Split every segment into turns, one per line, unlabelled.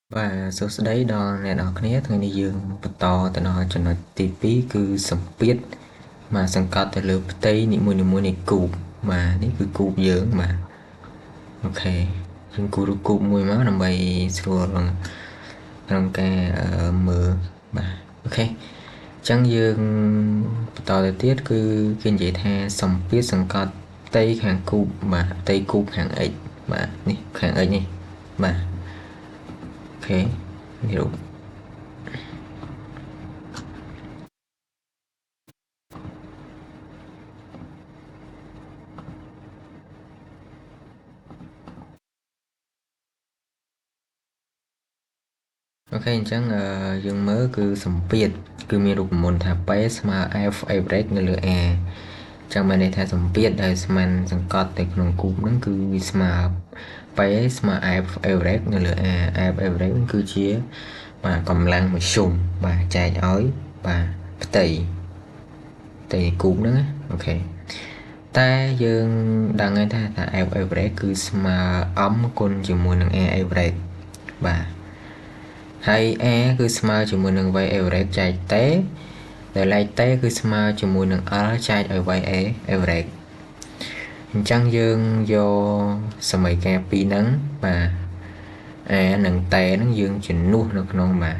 Và số đấy đo này đo cái ngày này dương to tại nó cho nó tí cứ sầm biết mà sang cọt tại lượt tây nị mùi này cụp mà ní cứ cụp dưỡng mà ok nhưng cụp mùi máu nằm bày xua rồi trong cái mưa mà ok chẳng dương to thời tiết cứ kinh dị tha sầm biết sang cọt tây hàng cụp mà tây cụp hàng ấy mà ní hàng ấy nhỉ mà ok hiểu. Ok chẳng dương mới cứ sầm biệt cứมีรูปมนต์ថា base มา f average នៅលើ a chẳngបានន័យថាសម្ពាធដែលស្មានសង្កត់ទៅក្នុងគូបហ្នឹងគឺវាស្មើ base ស្មើ f average នៅលើ a f average ហ្នឹងគឺជាបាទកម្លាំងមធ្យមបាទចែកឲ្យបាទផ្ទៃគូបហ្នឹងអូខេតែយើងដឹងហើយថា f average គឺស្មើ m គុណជាមួយនឹង a average បាទហើយ a គឺស្មើជាមួយនឹង y average ចែកតេដែលលេខតេគឺស្មើជាមួយនឹង l ចែកឲ្យ y average អញ្ចឹងយើងយកសមីការពីរហ្នឹងបាទ a និងតេហ្នឹងយើងជំនួសនៅក្នុងបាទ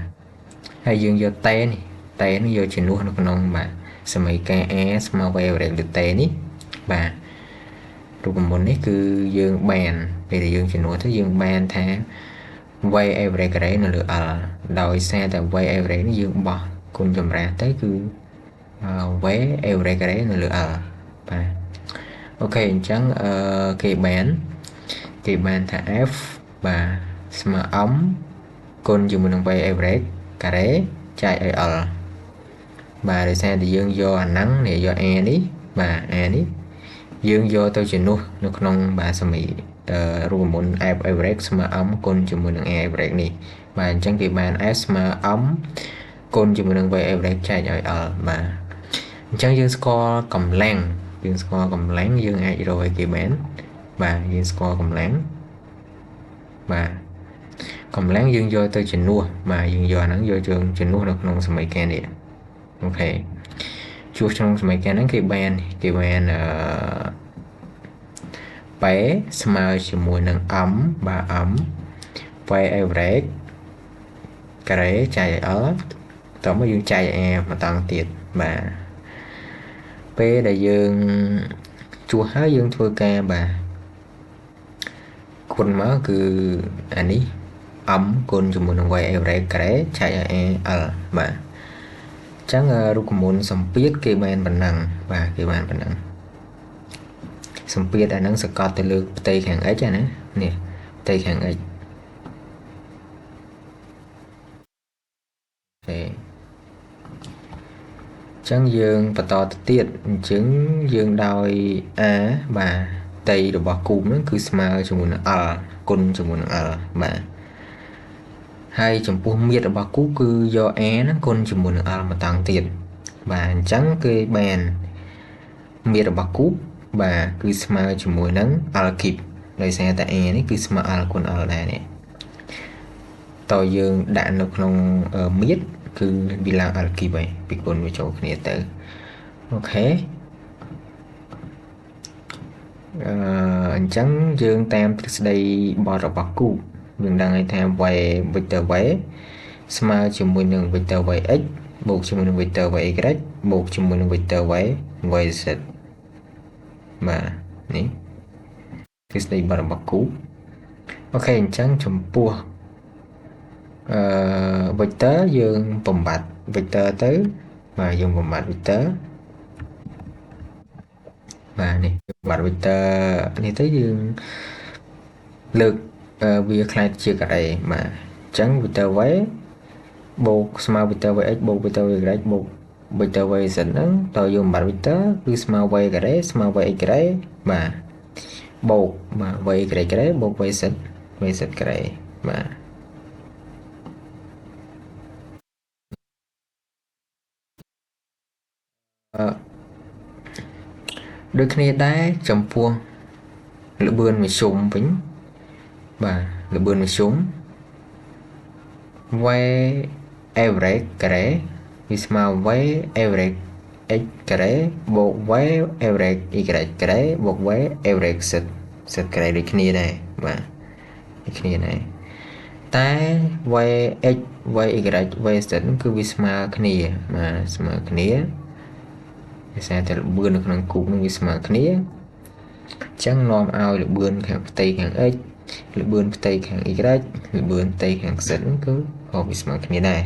ហើយយើងយកតេនេះយកជំនួសនៅក្នុងបាទសមីការ a ស្មើ y average លើតេនេះបាទរូបមន្តនេះគឺយើងបានពេលដែលយើងជំនួសទៅយើងបានថា y average ក្រេនៅលើ l ដោយសារតែ y average នេះយើងបោះគុណចម្រាស់ទៅគឺ y average ក្រេនៅលើ l បាទអូខេអញ្ចឹងគេបានថា f បាទស្មើ m គុណជាមួយនឹង y average ការ៉េចែកឲ្យ l បាទដោយសារតែយើងយកអាហ្នឹងនេះយក a នេះបាទ a នេះយើងយកទៅជំនួសនៅក្នុងបាទសមីរូបមន្ត f average ស្មើ m គុណជាមួយនឹង a average នេះបាទអញ្ចឹងគេបាន f ស្មើ m គុណជាមួយនឹង y average ចែកឲ្យ l បាទអញ្ចឹងយើងស្គាល់កម្លាំងយើងអាចរកឲ្យគេបានបាទយើងស្គាល់កម្លាំងបាទកម្លាំងយើងយកទៅជំនួសបាទយើងយកអាហ្នឹងយកជំនួសនៅក្នុងសមីការនេះអូខេជួសក្នុងសមីការហ្នឹងគេបានប៉ែស្មើជាមួយនឹង m បាទ m y average ការ៉េចែកឲ្យ l តោះមកយើងចែក a មកតង់ទៀតបាទពេលដែលយើងជួសហើយយើងធ្វើការបាទគុណមកគឺអានេះ m គុណជាមួយនឹង y average ការ៉េចែកឲ្យ a l បាទអញ្ចឹងរូបមន្តសម្ពាធគេបានប៉ុណ្ណឹងបាទគេបានប៉ុណ្ណឹងសម្ពាធអាហ្នឹងសកត់ទៅលើផ្ទៃខាង x ណានេះផ្ទៃខាង x អូចឹងយើងបន្តទៅទៀតអញ្ចឹងយើងដោយ a បាទផ្ទៃរបស់គូបហ្នឹងគឺស្មើជាមួយនឹង l គុណជាមួយនឹង l បាទហើយចំពោះមាត្ររបស់គូបគឺយក a ហ្នឹងគុណជាមួយនឹង l មកតង់ទៀតបាទអញ្ចឹងគេបានមាត្ររបស់គូបបាទគឺស្មើជាមួយនឹង l គីបដោយសារតែ a នេះគឺស្មើ l គុណ l ដែរនេះតើយើងដាក់នៅក្នុងមាត្រគឺវាឡើង l គីបហើយពីគុណវាចូលគ្នាទៅអូខេអញ្ចឹងយើងតាមទ្រឹស្ដីបទរបស់គូបយើងដឹងហើយថា y vector y ស្មើជាមួយនឹង vector yx បូកជាមួយនឹង vector y បូកជាមួយនឹង vector yz បាទនេះទ្រឹស្ដីបទរបស់គូបអូខេអញ្ចឹងចំពោះvector យើងបំបត្តិ vector ទៅបាទយើងបំបត្តិ vector បាទនេះបំបត្តិ vector នេះទៅយើងលើកវាខ្លាចជាការ៉េបាទអញ្ចឹង vector y បូកស្មើ vector yx បូក vector y បូក vector yz ហ្នឹងតើយើងបំបត្តិ vector គឺស្មើ y ការ៉េស្មើ yx ការ៉េបាទបូកបាទ y ការ៉េបូក yz ការ៉េបាទដូចគ្នាដែរចំពោះល្បឿនមធ្យមវិញបាទល្បឿនមធ្យម v average ការ៉េវាស្មើ v average x ការ៉េបូក v average y ការ៉េបូក v average z ការ៉េដូចគ្នាដែរបាទដូចគ្នាដែរតែ v x v y v z គឺវាស្មើគ្នាបាទស្មើគ្នាភាសាតែល្បឿននៅក្នុងគូបនឹងវាស្មើគ្នាអញ្ចឹងនាំឲ្យល្បឿនខាងផ្ទៃខាង x ល្បឿនផ្ទៃខាង y ល្បឿនផ្ទៃខាង z គឺក៏វាស្មើគ្នាដែរ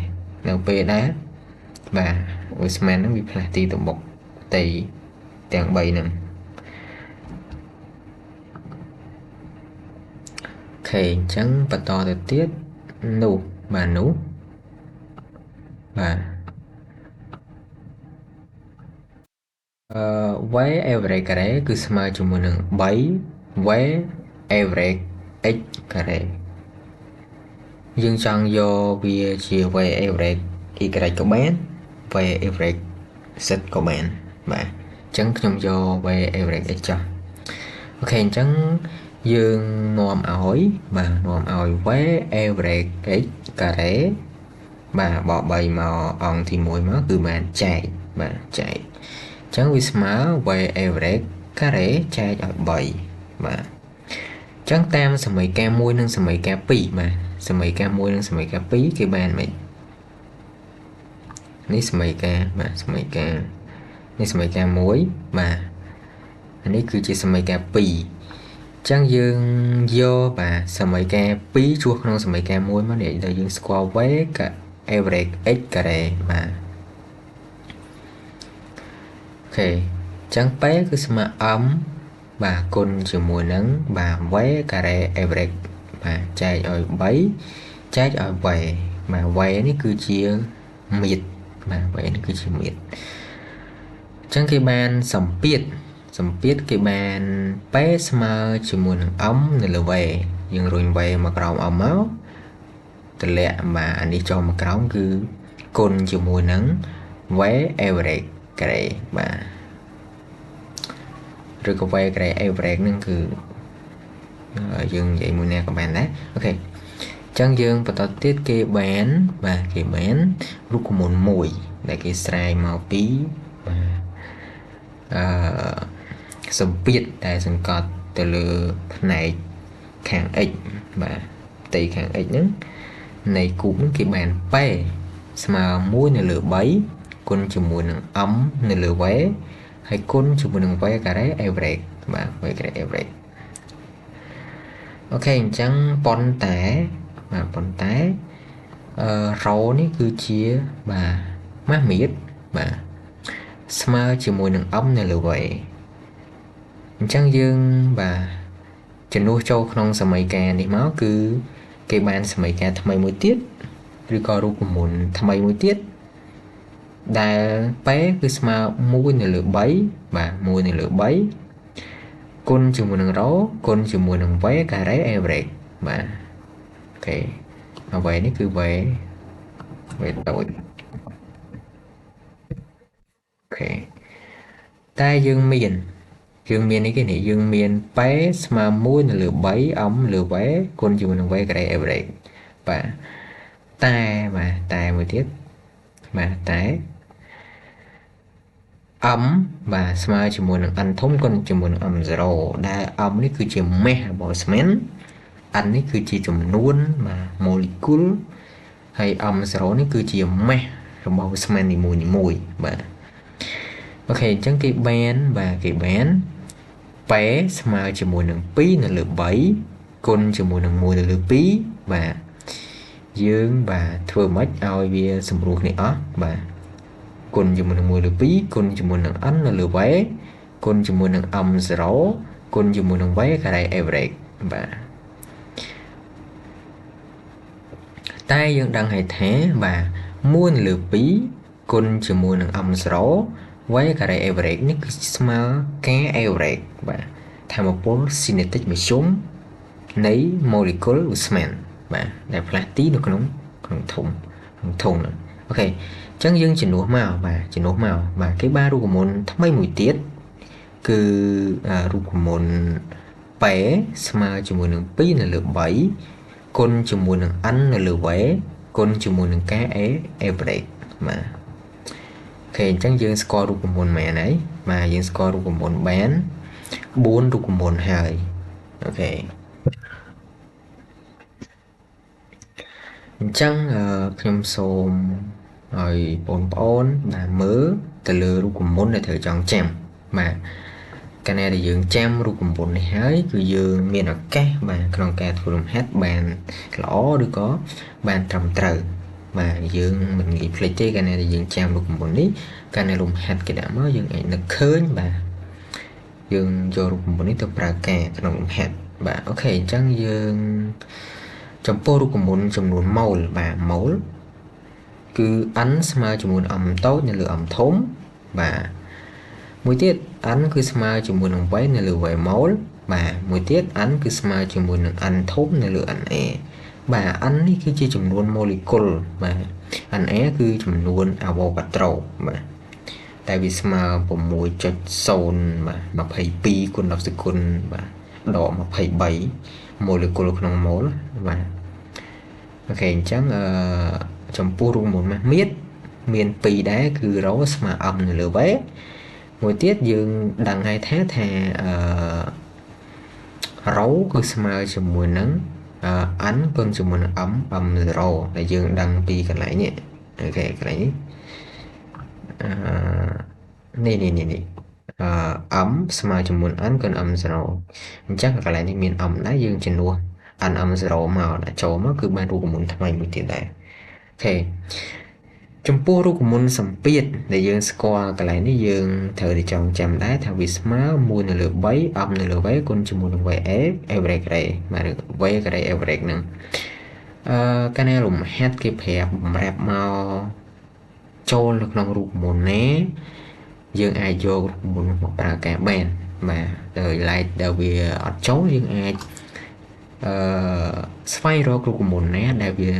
នៅពេលដែរបាទវាស្មើនឹងវាផ្លាស់ទីទៅមុខផ្ទៃទាំង3ហ្នឹងអូខេអញ្ចឹងបន្តទៅទៀតនោះបាទនោះបាទv average ការ៉េគឺស្មើជាមួយនឹង3 v average x ការ៉េយើងចង់យកវាជា v average y ក៏បាន v average z ក៏បានបាទអញ្ចឹងខ្ញុំយក v average x ចុះអូខេអញ្ចឹងយើងនាំឲ្យបាទនាំឲ្យ v average x ការ៉េបាទបក3មកអង្គទី1មកគឺបានចែកបាទចែកអញ្ចឹងវាស្មើ v average ការ៉េចែកឲ្យ3បាទអញ្ចឹងតាមសមីការ1និងសមីការ2បាទសមីការ1និងសមីការ2គេបានមិននេះសមីការបាទសមីការនេះសមីការ1បាទនេះគឺជាសមីការ2អញ្ចឹងយើងយកបាទសមីការ2ជួសក្នុងសមីការ1មកនេះដែលយើងស្គាល់ v average x ការ៉េបាទអូខេអញ្ចឹង p គឺស្មើ m បាទគុណជាមួយនឹងបាទ v ការ៉េ average បាទចែកឲ្យ3ចែកឲ្យ v បាទ v នេះគឺជាមៀតបាទ v នេះគឺជាមៀតអញ្ចឹងគេបានសម្ពាធគេបាន p ស្មើជាមួយនឹង m នៅលើ v យើងរុញ v មកក្រោម m មកតម្លាក់បាទអានេះចុះមកក្រោមគឺគុណជាមួយនឹង v average ការ៉េបាទឬក៏ v ការ៉េ average ហ្នឹងគឺយើងនិយាយមួយណាក៏បានដែរអូខេអញ្ចឹងយើងបន្តទៀតគេបានបាទគេបានរូបមន្តមួយដែលគេស្រាយមកពីបាទសម្ពាធដែលសង្កត់ទៅលើផ្នែកខាង x បាទផ្ទៃខាង x ហ្នឹងនៃគូបហ្នឹងគេបាន p ស្មើ1នៅលើ3គុណជាមួយនឹង m នៅលើ v ហើយគុណជាមួយនឹង v ការ៉េ average បាទ v ការ៉េ average អូខេអញ្ចឹងប៉ុន្តែរ៉ូនេះគឺជាបាទម៉ាស់មៀតបាទស្មើជាមួយនឹង m នៅលើ v អញ្ចឹងយើងបាទជំនួសចូលក្នុងសមីការនេះមកគឺគេបានសមីការថ្មីមួយទៀតឬក៏រូបមន្តថ្មីមួយទៀតដែល p គឺស្មើ1នៅលើ3បាទ1នៅលើ3គុណជាមួយនឹងរ៉ូគុណជាមួយនឹង v ការ៉េ average បាទអូខេអ្វីនេះគឺ v ដូចអូខេតែយើងមាននេះគេនេះយើងមាន p ស្មើ1នៅលើ3 m លើ v គុណជាមួយនឹង v ការ៉េ average បាទតែមួយទៀតបាទតែ m បាទស្មើជាមួយនឹង n ធំគុណជាមួយនឹង m 0ដែល m នេះគឺជា mass របស់ស្មាន n នេះគឺជាចំនួនបាទ molecule ហើយ m 0នេះគឺជា mass របស់វាស្មាននីមួយបាទអូខេអញ្ចឹងគេបានp ស្មើជាមួយនឹង2នៅលើ3គុណជាមួយនឹង1នៅលើ2បាទយើងបាទធ្វើម៉េចឲ្យវាសម្រួលគ្នាអស់បាទគុណជាមួយនឹង1លើ2គុណជាមួយនឹង n នៅលើ v គុណជាមួយនឹង m 0គុណជាមួយនឹង v ការ៉េ average បាទតែយើងដឹងហើយថាបាទ1លើ2គុណជាមួយនឹង m 0 v ការ៉េ average នេះគឺស្មើការ average បាទថាមពល kinetic មធ្យមនៃ molecule ឧស្ម័នបាទដែលផ្លាស់ទីនៅក្នុងធុងហ្នឹងអូខេអញ្ចឹងយើងជំនួសមកបាទគេបានរូបមន្តថ្មីមួយទៀតគឺរូបមន្ត p ស្មើជាមួយនឹង2នៅលើ3គុណជាមួយនឹង n នៅលើ v គុណជាមួយនឹងការ average បាទអូខេអញ្ចឹងយើងស្គាល់រូបមន្តមែនហើយបាទយើងស្គាល់រូបមន្តបាន4រូបមន្តហើយអូខេអញ្ចឹងខ្ញុំសូមឲ្យបងប្អូនបានមើលទៅលើរូបមន្តដែលត្រូវចងចាំបាទកាលណាដែលយើងចាំរូបមន្តនេះហើយគឺយើងមានឱកាសបាទក្នុងការធ្វើលំហាត់បានល្អឬក៏បានត្រឹមត្រូវបាទយើងមិនងាយភ្លេចទេកាលណាដែលយើងចាំរូបមន្តនេះកាលណាលំហាត់គេដាក់មកយើងអាចនឹកឃើញបាទយើងយករូបមន្តនេះទៅប្រើការក្នុងលំហាត់បាទអូខេអញ្ចឹងយើងចំពោះរូបមន្តចំនួនម៉ូលបាទម៉ូលគឺ n ស្មើជាមួយ m តូចនៅលើ m ធំបាទមួយទៀត n គឺស្មើជាមួយនឹង v នៅលើ v ម៉ូលបាទមួយទៀត n គឺស្មើជាមួយនឹង n ធំនៅលើ na បាទ n នេះគឺជាចំនួនម៉ូលេគុលបាទ na គឺចំនួន Avogadro បាទតែវាស្មើ6.0 បាទ22គុណ10សេគុណបាទដក23ម៉ូលេគុលក្នុងម៉ូលបាទអូខេអញ្ចឹងចំពោះរូបមន្តម៉ាស់មៀតមាន2ដែរគឺ ρ ស្មើ m នៅលើ v មួយទៀតយើងដឹងហើយថារ៉ូគឺស្មើជាមួយនឹងn គុណជាមួយនឹង m 0ដែលយើងដឹងពីកន្លែងនេះអូខេកន្លែងនេះនេះm ស្មើជាមួយ n គុណ m 0អញ្ចឹងកន្លែងនេះមាន m ដែរយើងជំនួស n m 0មកដាក់ចូលមកគឺបានរូបមន្តថ្មីមួយទៀតដែរអូខេចំពោះរូបមន្តសម្ពាធដែលយើងស្គាល់កន្លែងនេះយើងត្រូវតែចងចាំដែរថាវាស្មើ1នៅលើ3 m នៅលើ v គុណជាមួយនឹង va average បាទ v ការ៉េ average ហ្នឹងកាលណាលំហាត់គេប្រាប់បំរាប់មកចូលនៅក្នុងរូបមន្តណាយើងអាចយករូបមន្តមកប្រើការបានបាទដោយឡែកដែលវាអត់ចូលយើងអាចស្វែងរករូបមន្តណាដែលវា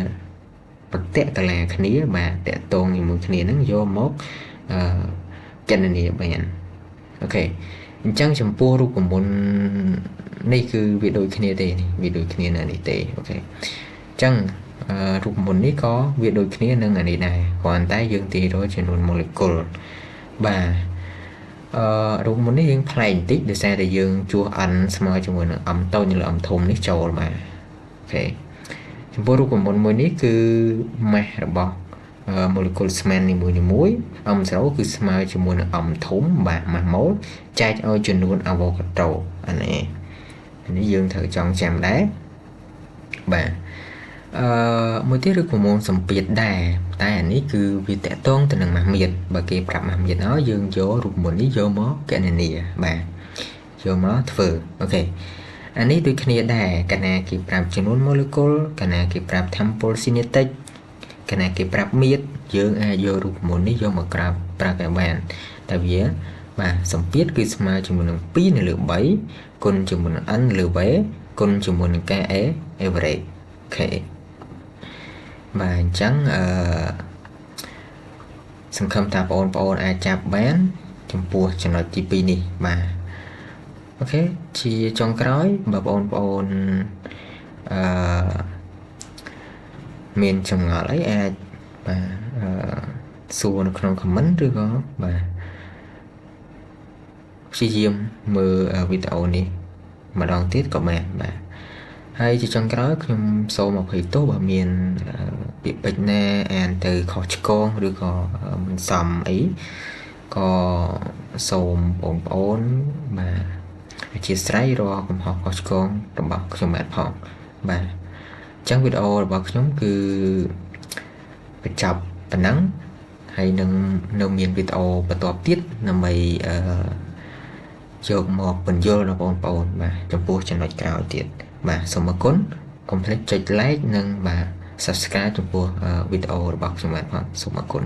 ប្រតិកលាគ្នាបាទតកតងជាមួយគ្នាហ្នឹងយកមកគណនាបានអូខេអញ្ចឹងចំពោះរូបមន្តនេះគឺវាដូចគ្នាទេវាដូចគ្នានៅនេះទេអូខេអញ្ចឹងរូបមន្តនេះក៏វាដូចគ្នានឹងអានេះដែរគ្រាន់តែយើងទាញរកចំនួនម៉ូលេគុលបាទរូបមន្តនេះយើងប្លែកបន្តិចដោយសារតែយើងជួស n ស្មើជាមួយនឹង m តូចនៅលើ m ធំនេះចូលបាទអូខេចំពោះរូបមន្តមួយនេះគឺម៉ាស់របស់ម៉ូលេគុលស្មាននីមួយៗ m 0គឺស្មើជាមួយនឹង m ធំបាទម៉ាស់ម៉ូលចែកឲ្យចំនួន Avogadro អានេះយើងត្រូវចងចាំដែរបាទមួយទៀតរូបមន្តសម្ពាធដែរតែអានេះគឺវាតកតងទៅនឹងម៉ាស់មៀតបើគេប្រាប់ម៉ាស់មៀតហើយយើងយករូបមន្តនេះយកមកគណនាបាទយកមកធ្វើអូខេអានេះដូចគ្នាដែរកាលណាគេប្រាប់ចំនួនម៉ូលេគុលកាលណាគេប្រាប់ temporal kinetic កាលណាគេប្រាប់មៀតយើងអាចយករូបមន្តនេះយកមកក្រាបប្រើការបានតែវាបាទសម្ពាធគឺស្មើជាមួយនឹង2នៅលើ3គុណជាមួយនឹង n លើ v គុណជាមួយនឹងការ average អូខេបាទអញ្ចឹងសង្ឃឹមថាបងប្អូនអាចចាប់បានចំពោះចំណុចទី2នេះបាទអូខេជាចុងក្រោយបើបងប្អូនមានចម្ងល់អីអាចបាទសួរនៅក្នុង comment ឬក៏បាទព្យាយាមមើលវីដេអូនេះម្ដងទៀតក៏បានបាទហើយជាចុងក្រោយខ្ញុំសូមអភ័យទោសបើមានពាក្យពេចន៍ណាអានទៅខុសឆ្គងឬក៏មិនសមអីក៏សូមបងប្អូនបាទអធិស្ឋានរកកំហុសខុសឆ្គងរបស់ខ្ញុំបាទផងបាទអញ្ចឹងវីដេអូរបស់ខ្ញុំគឺបញ្ចប់ប៉ុណ្ណឹងហើយនឹងនៅមានវីដេអូបន្តទៀតដើម្បីយកមកបញ្យល់ដល់បងប្អូនបាទចំពោះចំណុចក្រោយទៀតបាទសូមអរគុណកុំភ្លេចចុច like និងបាទ subscribe ចំពោះវីដេអូរបស់ខ្ញុំបាទផងសូមអរគុណ